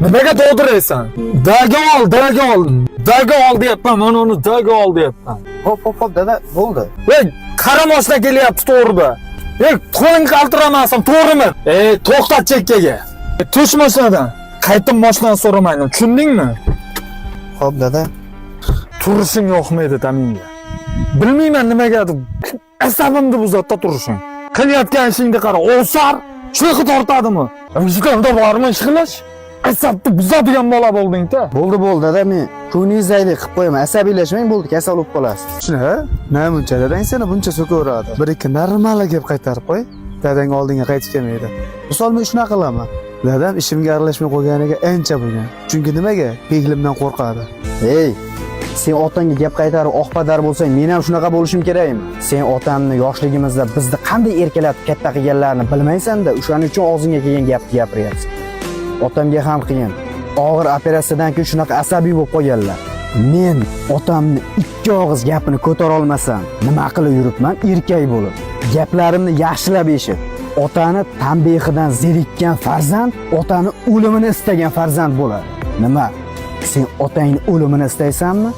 Nimaga dovdiraysan? Daga ol deyapman, mana uni daga ol deyapman. Hop dada, bo'ldi. Ey, qara mashina kelyapti to'g'rida. Ey, qo'ling qaltiramasin, to'g'rimi? To'xtat chekkaga. Tush mashinadan. Qaytib mashinani so'ramayman, tushundingmi? Hop dada. Turishing yoqmaydi taminga. Bilmayman nimaga deb asabimni buzatda turishing. Qilayotgan ishingni qara, o'sar, shunaqa tortadimi? Vijgonda bormi ish qilish? Asabni buzadigan bola bo'lding-da. Bo'ldi dada, men ko'nglingizdagidek qilib qo'yaman. Asabiylashmang, bo'ldi, kasal bo'lib qolasiz. Shuna, nima buncha dadang seni buncha so'kaveradi. Bir-ikki normal gap qaytarib qo'y. Dadang oldinga qaytib kelmaydi. Misol men shunaqa qilaman. Dadam ishimga aralashmay qo'yganiga ancha bo'lgan. Chunki nimaga? Peglimdan qo'rqadi. Hey, sen otangga gap qaytarib oqpadar bo'lsang, men ham shunaqa bo'lishim kerakmi? Sen otamni yoshligimizda bizni qanday erkalatib katta qilganlarini bilmaysan-da, o'shaning uchun og'zingga kelgan gapni gapiryapsan. Otamga ham qiyin. Og'ir operatsiyadan keyin shunaqa asabiy bo'lib qolganlar. Men otamni ikki og'iz gapini ko'tara olmasam, nima qilib yuribman? Erkak bo'lib. Gaplarimni yaxshilab eshit. Otani tanbehidan zerikkan farzand, otani o'limini istagan farzand bo'ladi. Nima? Sen otangning o'limini istaysanmi?